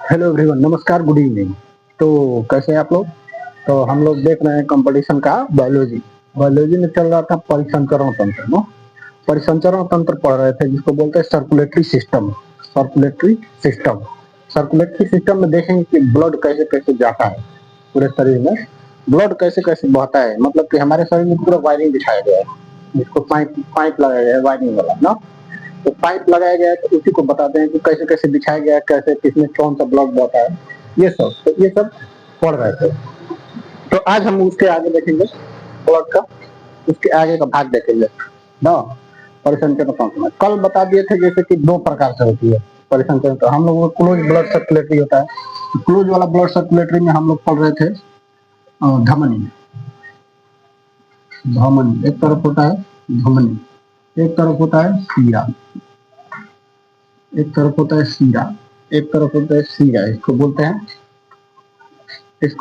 Hello everyone, नमस्कार, good evening. तो कैसे हैं आप लोग? तो हम लोग देख रहे हैं कंपटीशन का बायोलॉजी। बायोलॉजी में चल रहा था परिसंचरण तंत्र नो परिसंचरण तंत्र पढ़ रहे थे, जिसको बोलते हैं circulatory system. Circulatory system circulatory system में देखेंगे कि ब्लड कैसे कैसे जाता है पूरे शरीर में। ब्लड कैसे कैसे बहता है, मतलब कि हमारे शरीर में पूरा वायरिंग बिछाया गया है, जिसको पाइप पाइप लगाया गया है, वायरिंग वाला ना। तो पाइप लगाया गया है, तो उसी को बताते हैं कि कैसे कैसे बिछाया गया है, कैसे किसमें कौन सा ब्लॉक बहता है। ये सब पढ़ रहे थे। तो आज हम उसके आगे देखेंगे, ब्लॉक का उसके आगे का भाग देखेंगे ना। परिसंचरण तंत्र में कल बता दिए थे जैसे कि दो प्रकार से होती है परिसंचरण। तो हम लोग को क्लोज ब्लड सर्कुलेटरी होता है। तो क्लोज वाला ब्लड सर्कुलेटरी में हम लोग पढ़ रहे थे धमनी। धमनी एक तरफ होता है, धमनी एक तरफ होता है, सीरा एक तरफ होता है, सीरा एक तरफ होता है, सीरा इसको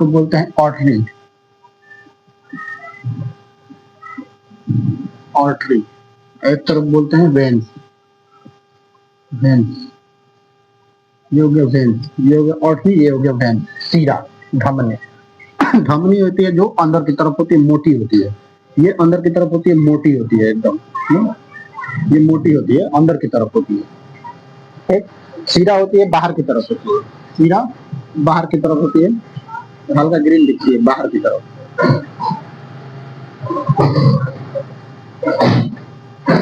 बोलते हैं ऑर्टरी। ऑर्टरी एक तरफ बोलते हैं वेन्स। वेन्स ये हो गया वेन्स, ये हो गया ऑर्टरी, ये हो गया वेन्स। सीरा धमनी। धमनी होती है जो अंदर की तरफ होती है, मोटी होती है। ये अंदर की तरफ होती है, मोटी होती है एकदम। ये मोटी होती है, अंदर की तरफ होती है। एक सीरा होती है, बाहर की तरफ होती है। सीरा बाहर की तरफ होती है, हल्का ग्रीन दिखती है बाहर की तरफ।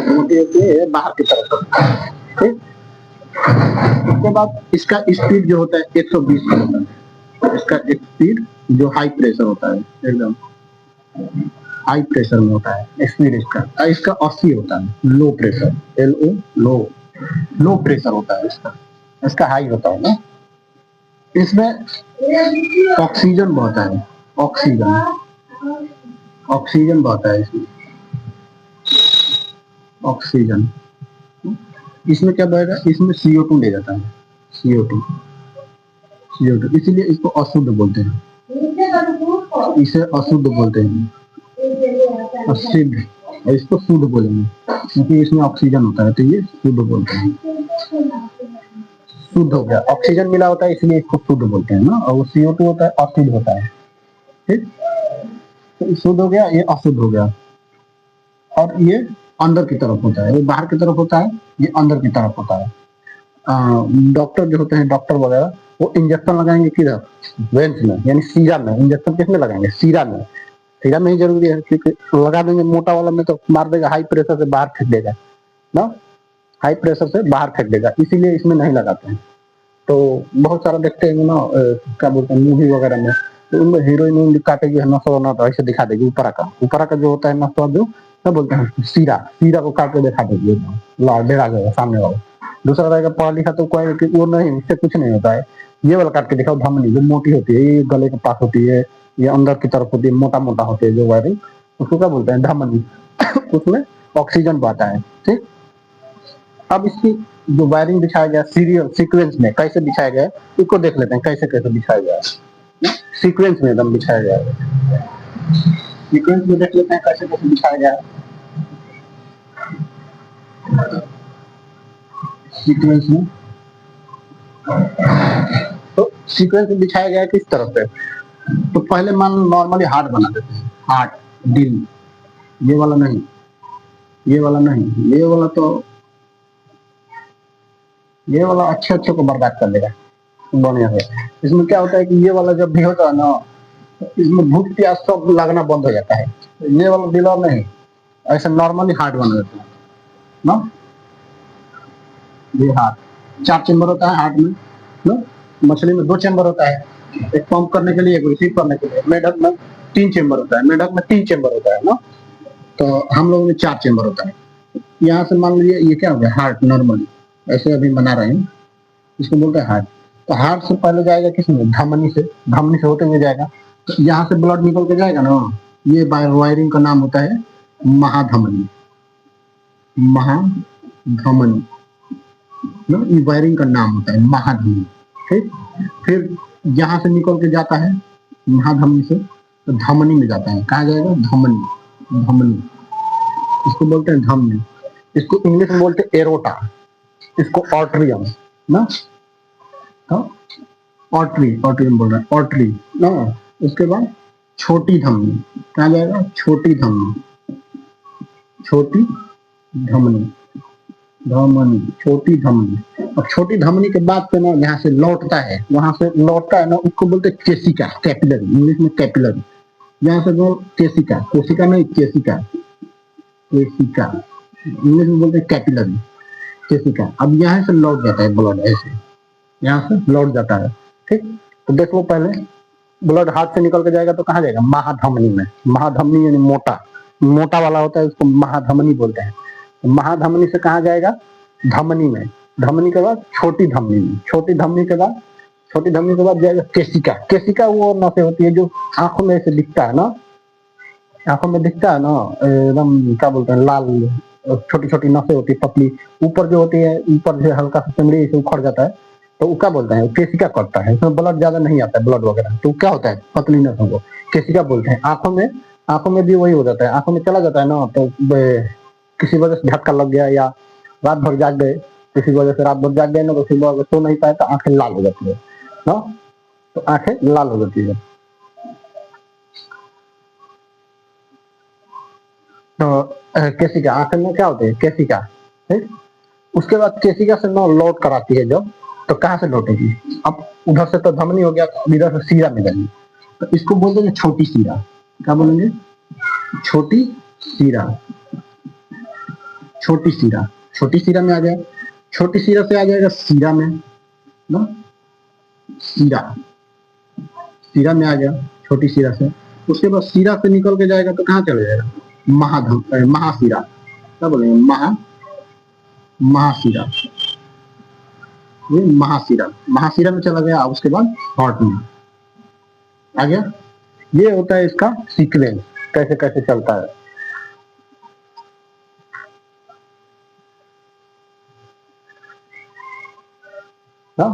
मोटी होती है, बाहर की तरफ होती है। ठीक। उसके बाद इसका स्पीड जो होता है 120 किलोमीटर। इसका स्पीड जो हाई प्रेशर होता है, एकदम हाई प्रेशर में होता है स्पीड इसका। इसका 80 होता है लो प्रेशर, LO लो। लो प्रेशर होता है इसका। इसका हाई होता है ना। इसमें ऑक्सीजन बहता है, ऑक्सीजन ऑक्सीजन बहता है इसमें। ऑक्सीजन इसमें क्या बहेगा, इसमें CO2 ले जाता है। CO2 CO2 इसीलिए इसको अशुद्ध बोलते हैं। इसे अशुद्ध बोलते हैं, अशुद्ध। और इसको शुद्ध बोलेंगे क्योंकि इसमें ऑक्सीजन होता है, तो ये शुद्ध बोलते हैं। शुद्ध हो गया, ऑक्सीजन मिला होता है इसलिए इसको शुद्ध बोलते हैं ना। और वो CO2 होता है, अशुद्ध होता है। ठीक। तो शुद्ध हो गया, ये अशुद्ध हो गया। और ये अंदर की तरफ होता है, ये बाहर की तरफ होता है, ये अंदर की तरफ होता है। डॉक्टर जो होते हैं, डॉक्टर वगैरह, वो इंजेक्शन लगाएंगे किधर, वेन्स में, यानी सीरा में। इंजेक्शन किसमें लगाएंगे, सीरा में। सीरा में ही जरूरी है, क्योंकि लगा देंगे मोटा वाला में तो मार देगा, हाई प्रेशर से बाहर फेंक देगा ना। हाई प्रेशर से बाहर फेंक देगा, इसीलिए इसमें नहीं लगाते हैं। तो बहुत सारा देखते हैं ना, क्या बोलते हैं, मूवी वगैरह में, तो उनमें हीरोइन काटेगी नसवा, तो ऐसे दिखा देगी ऊपर का जो होता है नसवा, जो क्या बोलते हैं, सीरा। सीरा को काट के दिखा देगी एकदम, ला डेरा गया सामने वाला। दूसरा रहेगा पढ़ा लिखा तो कोई कि वो नहीं, इससे कुछ नहीं होता है। ये वाला काट के दिखाओ, धमनी जो मोटी होती है, ये गले के पास होती है, ये अंदर की तरफ होती है, मोटा मोटा होती है जो वायरिंग, उसको क्या बोलते हैं, धमनी। उसमें ऑक्सीजन बहता है। ठीक। अब इसकी जो वायरिंग बिछाया गया सीरियल सीक्वेंस में, कैसे बिछाया गया है इसको देख लेते हैं, कैसे कैसे बिछाया गया है। सीक्वेंस में एकदम बिछाया गया है। सीक्वेंस में देख लेते हैं कैसे कैसे बिछाया गया है। सीक्वेंस में तो सीक्वेंस में बिछाया गया है किस तरफ से। तो पहले मान नॉर्मली हार्ट बना देते हैं, हार्ट, दिल। ये वाला नहीं, ये वाला नहीं, ये वाला अच्छे अच्छे को बर्बाद कर देगा बढ़िया से। इसमें क्या होता है कि ये वाला जब भी होता है ना, इसमें भूख प्यास सब लगना बंद हो जाता है। ये वाला दिल और नहीं, ऐसे नॉर्मली हार्ट बना देते हैं ना। ये हार्ट 4 चेम्बर होता है हार्ट में ना। मछली में 2 चेम्बर होता है, एक पंप करने के लिए, एक रिसीव करने के लिए। मेढक में 3 चेम्बर होता है, मेढक में 3 चेम्बर होता है ना। तो हम लोग में 4 चेम्बर होता है। यहाँ से मान लीजिए ये क्या हो गया, हार्ट नॉर्मली ऐसे अभी बना रहे हैं, इसको बोलते हैं हार्ट। तो हार्ट से पहले जाएगा किसमें, धमनी से। धमनी से होते हुए जाएगा, तो यहाँ से ब्लड निकल के जाएगा ना। ये वायरिंग का नाम होता है महाधमनी। महाधमनी ना, ये वायरिंग का नाम होता है महाधमनी। ठीक। फिर यहाँ से निकल के जाता है महाधमनी से, तो धमनी में जाता है। कहाँ जाएगा, धमनी। धमनी इसको बोलते हैं धमनी। इसको इंग्लिश में बोलते हैं एरोटा, इसको ऑर्ट्रियम ना। तो ऑर्टरी, ऑर्टरी बोल रहे हैं, ऑर्टरी ना। उसके बाद छोटी धमनी, कहाँ जाएगा? छोटी धमनी, छोटी धमनी, धमनी, छोटी धमनी। अब छोटी धमनी के बाद से ना यहाँ से लौटता है, वहां से लौटता है ना, उसको बोलते हैं केसिका, कैपिलरी, इंग्लिश में कैपिलरी। यहाँ से जो केसिका, कोशिका नहीं केसिका, केसिका इंग्लिश में बोलते हैं कैपिलरी, केसिका। अब यहाँ से लौट जाता है ब्लड, ऐसे यहाँ से लौट जाता है। ठीक, तो देखो पहले ब्लड हार्ट से निकल के जाएगा तो कहाँ जाएगा? महाधमनी में। महाधमनी यानी मोटा, मोटा वाला होता है, उसको महाधमनी बोलते हैं। तो महाधमनी से कहाँ जाएगा? धमनी में। धमनी के बाद छोटी धमनी में, छोटी धमनी के बाद, छोटी धमनी के बाद जाएगा केसिका। केसिका वो नसें होती है जो आंखों में ऐसे दिखता है ना, आंखों में दिखता है ना, एकदम क्या बोलते हैं, लाल छोटी छोटी नसें होती है, पतली ऊपर जो होती है, ऊपर जो हल्का सा चमड़ी से उखड़ जाता है, तो क्या बोलते हैं? केसिका करता है। इसमें ब्लड ज्यादा नहीं आता है, ब्लड वगैरह, तो क्या होता है? पतली नसों को केसिका बोलते हैं। आंखों में, आंखों में भी वही हो जाता है, आंखों में चला जाता है ना, तो किसी वजह से झटका लग गया या रात भर जाग गए, किसी वजह से रात भर जाग गए ना, तो सुबह सो नहीं पाए तो आंखें लाल हो जाती है ना, तो आंखें लाल हो जाती है। तो केसिका, आंखें में क्या होते हैं? केसिका। ठीक, उसके बाद केसिका से नौ लौट कर आती है जब, तो कहाँ से लौटेगी? अब उधर से तो धमनी हो गया, अब इधर से सीरा मिलेगी, तो इसको बोल देंगे छोटी सीरा। क्या बोलेंगे? छोटी सीरा, छोटी सीरा, छोटी सीरा में आ जाए, छोटी सीरा से आ जाएगा सीरा में ना, सीरा, सीरा में आ गया छोटी सीरा से। उसके बाद सीरा से निकल के जाएगा तो कहाँ चले जाएगा? महासीरा। क्या बोलेंगे? महासीरा, ये महासीरा, महासीरा में चला गया। उसके बाद हार्ट में आ गया। ये होता है इसका सीक्वेंस, कैसे कैसे चलता है ना।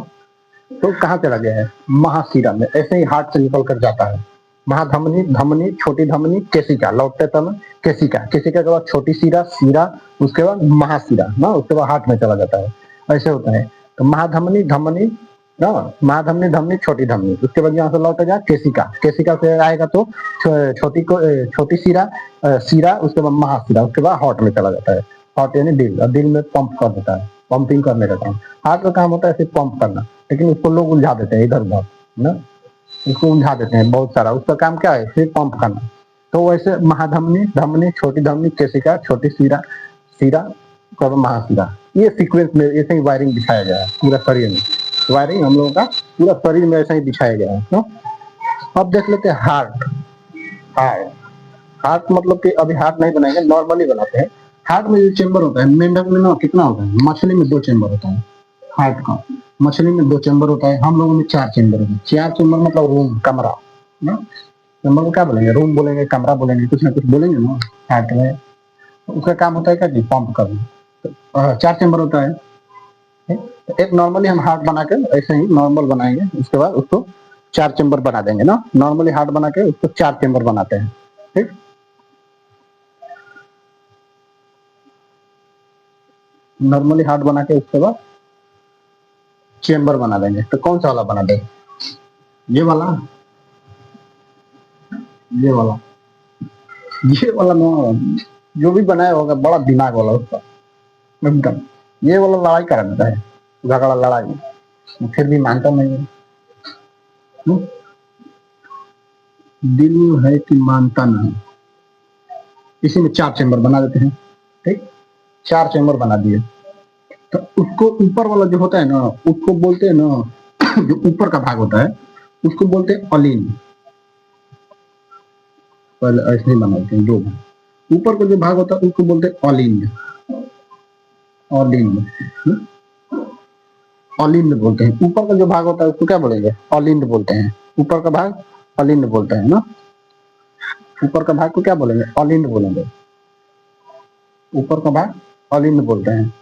तो कहाँ चला गया है? महासीरा में। ऐसे ही हार्ट से निकल कर जाता है, महाधमनी, धमनी, छोटी धमनी, केसिका, लौटते तब केसिका, केसिका के बाद छोटी सीरा, सीरा, उसके बाद महासीरा ना, उसके बाद हार्ट में चला जाता है। ऐसे होता है। तो महाधमनी, धमनी ना, महाधमनी, धमनी, छोटी धमनी, उसके बाद यहाँ से लौट जाए केसिका, केसिका से आएगा तो छोटी को छोटी सीरा, सीरा, उसके बाद महासीरा, उसके बाद हार्ट में चला जाता है। हार्ट यानी दिल, और दिल में पंप कर देता है, पंपिंग करने का काम। हार्ट का काम होता है सिर्फ पंप करना, लेकिन उसको लोग उलझा देते हैं इधर उधर ना, इसको उलझा देते हैं बहुत सारा। उसका काम क्या है? सिर्फ पंप करना। तो वैसे महाधमनी, धमनी, छोटी धमनी, केसिका, छोटी सीरा, सीरा, महासीरा, ये सीक्वेंस में ऐसे ही वायरिंग दिखाया गया है पूरा शरीर में। वायरिंग हम लोगों का पूरा शरीर में ऐसा ही दिखाया गया है ना। अब देख लेते हैं हार्ट। हार्ट, हार्ट मतलब कि अभी हार्ट नहीं बनाएंगे, नॉर्मली बनाते हैं। हार्ट में जो चेंबर होता है, मेंढक में ना कितना होता है? मछली में 2 चेंबर होता है हार्ट का। मछली में 2 चेंबर होता है, हम लोगों में 4 चेंबर होता है। 4 चेंबर मतलब रूम, कमरा ना। चेंबर को क्या बोलेंगे? रूम बोलेंगे, कमरा बोलेंगे, कुछ ना कुछ बोलेंगे ना हार्ट में। तो उसका काम होता है क्या जी? पंप करना। तो 4 चेंबर होता है। तो एक नॉर्मली हम हार्ट बना के ऐसे ही नॉर्मल बनाएंगे, उसके बाद उसको 4 चेंबर बना देंगे ना। नॉर्मली हार्ट बना के उसको 4 चेंबर बनाते हैं। ठीक, नॉर्मली हार्ट बना के उसके बाद चेंबर बना देंगे। तो कौन सा वाला बना देंगे? ये वाला, ये वाला, ये वाला ना, जो भी बनाया होगा बड़ा दिमाग वाला उसका एकदम। ये वाला लड़ाई करा देता है, झगड़ा लड़ाई, फिर भी मानता नहीं है। दिल है कि मानता नहीं। इसी में 4 चेंबर बना देते हैं। ठीक, 4 चेंबर बना दिए। तो उसको ऊपर वाला जो होता है ना, उसको बोलते हैं ना, जो ऊपर का भाग होता है उसको बोलते हैं अलिन। पहले ऐसे ही बनाते हैं 2 भाग। ऊपर का जो भाग होता है उसको बोलते हैं अलिन, अलिन, अलिंद बोलते हैं। ऊपर का जो भाग होता है उसको क्या बोलेंगे? अलिंद बोलते हैं। ऊपर का भाग अलिंद बोलते हैं ना। ऊपर का भाग को क्या बोलेंगे? अलिंद बोलेंगे। ऊपर का भाग अलिंद बोलते हैं।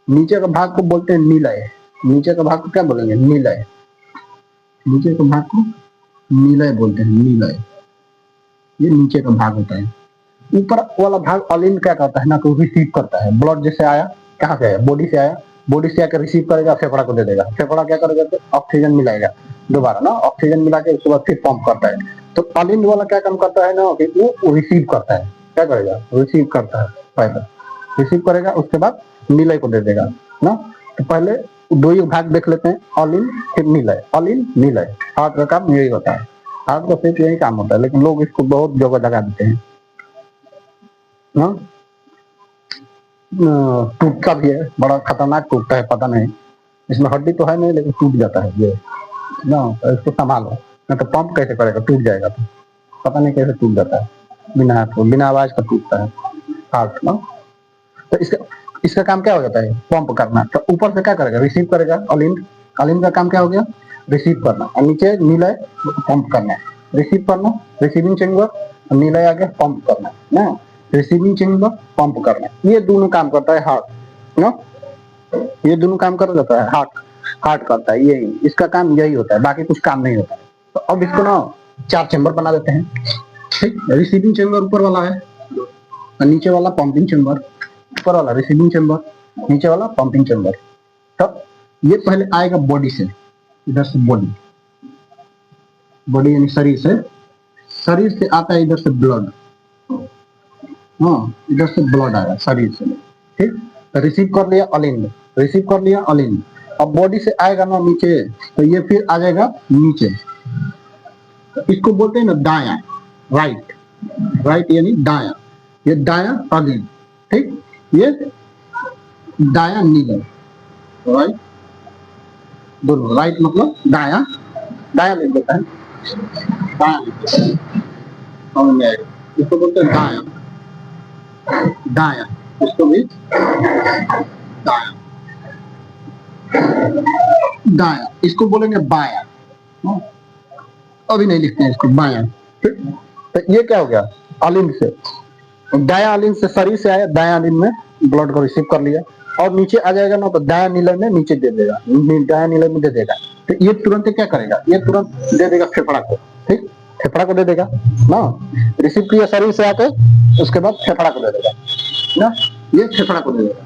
नीचे का भाग को बोलते हैं नीलय। नीचे का भाग को क्या बोलेंगे? नीलय। नीचे के भाग को नीलय बोलते हैं, नीलय। ये नीचे का भाग होता है। ऊपर वाला भाग अलिंद क्या करता है ना, कि रिसीव करता है। ब्लड जैसे आया, कहाँ से आया? बॉडी से आया, बॉडी से आकर रिसीव करेगा, फेफड़ा को दे देगा, फेफड़ा क्या करेगा तो ऑक्सीजन मिलाएगा दोबारा ना, ऑक्सीजन मिला के उसके बाद फिर पंप करता है। तो अलिंद वाला क्या काम करता है ना कि वो रिसीव करता है, क्या करेगा रिसीव करता है, पहले रिसीव करेगा उसके बाद निलय को दे देगा ना। तो पहले दो ही भाग देख लेते हैं, अलिंद फिर निलय, अलिंद निलय। हार्ट का काम यही होता है, हार्ट का सिर्फ यही काम होता है, लेकिन लोग इसको बहुत जगह लगा देते हैं ना। टूटता भी है, बड़ा खतरनाक टूटता है, पता नहीं इसमें हड्डी तो है नहीं लेकिन टूट जाता है ये ना। तो इसको संभालो, ना तो पंप कैसे करेगा, टूट जाएगा तो पता नहीं कैसे टूट जाता है, बिना आवाज का टूटता है हार्ट ना। तो इसका इसका काम क्या हो जाता है, पंप करना। तो ऊपर से क्या करेगा, रिसीव करेगा, अलिंद, अलिंद का काम क्या हो गया, रिसीव करना, और नीचे निलय पंप करना, रिसीव करना, रिसीविंग चेंबर, निलय आगे पंप करना ना, रिसीविंग चेंबर पंप करना, ये दोनों काम करता है हार्ट ना, ये दोनों काम कर जाता है हार्ट, हार्ट करता है यही, इसका काम यही होता है, बाकी कुछ काम नहीं होता है। तो अब इसको ना 4 चेंबर बना देते हैं, ठीक। रिसीविंग चेंबर ऊपर वाला है और नीचे वाला पंपिंग चेंबर, ऊपर वाला रिसीविंग चेंबर, नीचे वाला पंपिंग चेंबर। तो ये पहले आएगा बॉडी से, इधर से बॉडी, बॉडी यानी शरीर से आता है इधर से ब्लड, हाँ इधर से ब्लड आया शरीर से, ठीक। रिसीव कर लिया अलिंद, रिसीव कर लिया अलिंद, अब बॉडी से आएगा ना नीचे, तो ये फिर आ जाएगा नीचे, तो इसको बोलते हैं ना दाया, राइट, राइट यानी दाया, ये दाया अलिंद, ठीक। ये दाया निलय, राइट, दोनों, राइट मतलब दाया, दाया लिख देता है, दाया समझ में आएगा, इसको बोलते हैं दाया, दाया, इसको भी दाया, दाया, इसको बोलेंगे बाया, अभी नहीं लिखते हैं इसको, बाया, ठीक। तो ये क्या हो गया, अलिंद से, दाया अलिंद से शरीर से आया, दाया अलिंद में ब्लड को रिसीव कर लिया, और नीचे आ जाएगा ना तो दाया निलय में नीचे दे देगा, दाया निलय में दे देगा। तो ये तुरंत क्या करेगा, ये तुरंत दे देगा फेफड़ा को, ठीक, फेफड़ा को दे देगा ना, रिसीव किया शरीर से आके, उसके बाद फेफड़ा को दे देगा ना, ये फेफड़ा को दे देगा,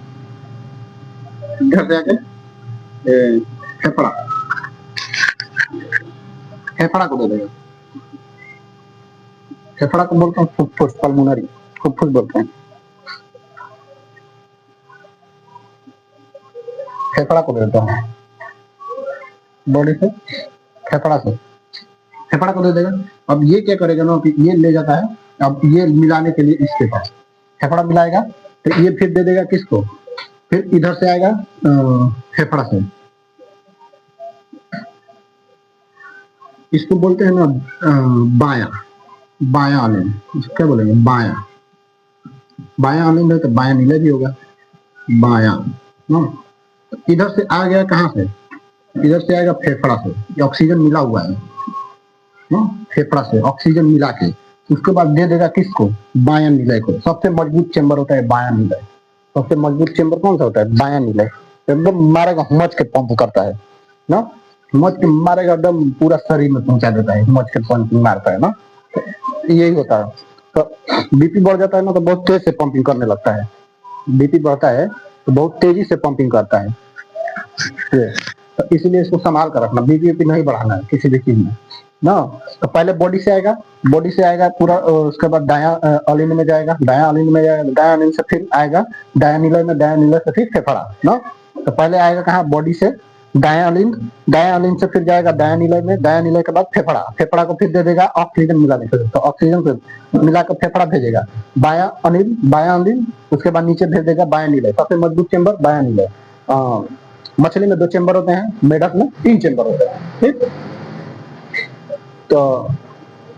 इधर से आके फेफड़ा, फेफड़ा को दे देगा, फेफड़ा को बोलते हैं फुफ्फुस, पल्मोनरी, फुफ्फुस बोलते हैं, फेफड़ा को दे देता है, बॉडी से फेफड़ा से, फेफड़ा को दे देगा। अब ये क्या करेगा ना कि ये ले जाता है, अब ये मिलाने के लिए इसके पास फेफड़ा मिलाएगा, तो ये फिर दे देगा किसको, फिर इधर से आएगा फेफड़ा से, इसको बोलते हैं ना बाया, बाया अलिंद, क्या बोलेंगे बाया, बाया अलिंद है तो बाया निलय भी होगा, बाया ना। इधर से आ गया कहाँ से, इधर से आएगा फेफड़ा से, ये ऑक्सीजन मिला हुआ है ना, फेफड़ा से ऑक्सीजन मिला के उसके बाद दे देगा किसको, बाया निलय को। सबसे मजबूत चेंबर होता है बाया निलय, सबसे मजबूत चेंबर कौन सा होता है, बाया निलय, एकदम मारेगा, मच के पंप करता है ना, मच के मारेगा, एकदम पूरा शरीर में पहुंचा देता है, मच के पंपिंग मारता है ना, तो यही होता है। तो बीपी बढ़ जाता है ना तो बहुत तेज से पंपिंग करने लगता है, बीपी बढ़ता है तो बहुत तेजी से पंपिंग करता है, तो इसलिए इसको संभाल कर रखना, बीपी नहीं बढ़ाना है किसी भी चीज में ना। तो पहले बॉडी से आएगा, बॉडी से आएगा पूरा, उसके बाद दाया अलिंद में जाएगा, दाया अलिंद में जाएगा, दाया अलिंद से फिर आएगा दाया निलय में, दाया निलय से फिर फेफड़ा ना। तो पहले आएगा कहाँ, बॉडी से दाया अलिंद, दाया अलिंद से फिर जाएगा दाया निलय में, दाया निलय के बाद फेफड़ा, फेफड़ा को फिर दे देगा ऑक्सीजन मिलाने के लिए, तो ऑक्सीजन से मिलाकर फेफड़ा भेजेगा, बाया अलिंद, बाया अलिंद, उसके बाद नीचे भेज देगा बाया निलय, सबसे मजबूत चेंबर बाया निलय। मछली में 2 चेंबर होते हैं, मेढक में 3 चेंबर होते हैं, ठीक। तो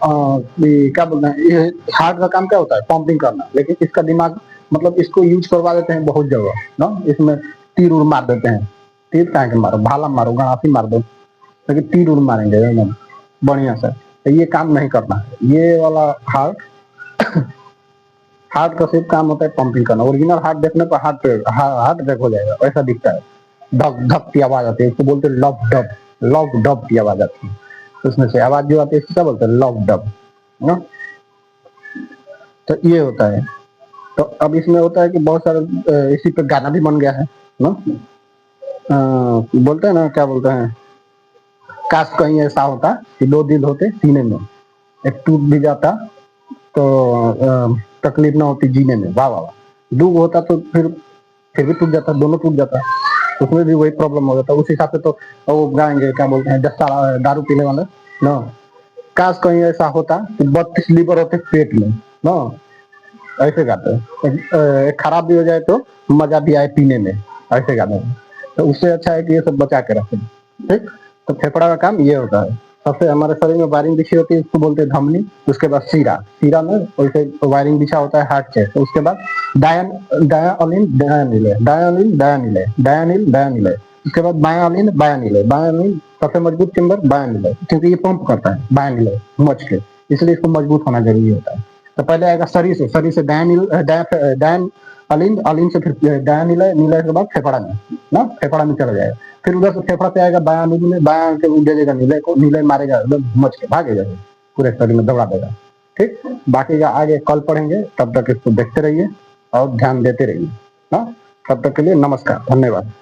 क्या बोलते हैं, ये हार्ट का काम क्या होता है, पंपिंग करना, लेकिन इसका दिमाग मतलब इसको यूज करवा देते हैं बहुत जगह ना, इसमें तीर उड़ मार देते हैं, तीर कहाँ के मारो, भाला मारो, गणासी मार दो, लेकिन तीर उड़ मारेंगे एकदम बढ़िया से, तो ये काम नहीं करना है। ये वाला हार्ट हार्ट का सिर्फ काम होता है पंपिंग करना। ओरिजिनल हार्ट देखने पर हार्ट अटैक हो जाएगा, ऐसा दिखता है, धक धक की आवाज आती है, इसको बोलते हैं लव डब की आवाज आती है, उसमें से आवाज जो आती है इसको क्या बोलते हैं, लव डब ना। तो ये होता है। तो अब इसमें होता है कि बहुत सारे इसी पे गाना भी बन गया है ना, बोलते हैं ना, क्या बोलते हैं, काश कहीं ऐसा होता कि दो दिल होते सीने में, एक टूट भी जाता तो तकलीफ ना होती जीने में। वाह वाह वाह। दो होता तो फिर भी टूट जाता, दोनों टूट जाता, उसमें भी वही प्रॉब्लम हो जाता। उस हिसाब से तो वो गाएंगे, क्या बोलते हैं, जस्ता दारू पीने वाले ना, काश कहीं ऐसा होता कि 32 लीवर होते पेट में ना, ऐसे गाते हैं। एक खराब भी हो जाए तो मजा भी आए पीने में, ऐसे गाते हैं। तो उससे अच्छा है कि ये सब बचा के रखें। ठीक। तो फेफड़ा का काम ये होता है। सबसे हमारे शरीर में वायरिंग बिछी होती है, उसको बोलते हैं धमनी। उसके बाद सीरा, सीरा में वैसे वायरिंग बिछा होता है हार्ट से। तो उसके बाद डायन डायानिल डायानिल डायानिल डायानिल डायानिल डायानिल उसके बाद बायानिल बायानिल बायानिल। सबसे मजबूत चेम्बर बायानिल है, क्योंकि ये पंप करता है बायानिल मच के, इसलिए इसको मजबूत होना जरूरी होता है। तो पहले आएगा शरीर से डायनिल डायन अलिंद, अलिंद से फिर डायनिल, नीला के बाद फेफड़ा में ना, फेफड़ा में चला जाएगा। फिर उधर से फेफड़ा पे आएगा बायां नील में, बायां के दे देगा नीले को, नीले मारेगा एकदम मच के भागेगा, पूरे शरीर में दौड़ा देगा। ठीक। बाकी का आगे कल पढ़ेंगे, तब तक इसको देखते रहिए और ध्यान देते रहिए ना। तब तक के लिए नमस्कार, धन्यवाद।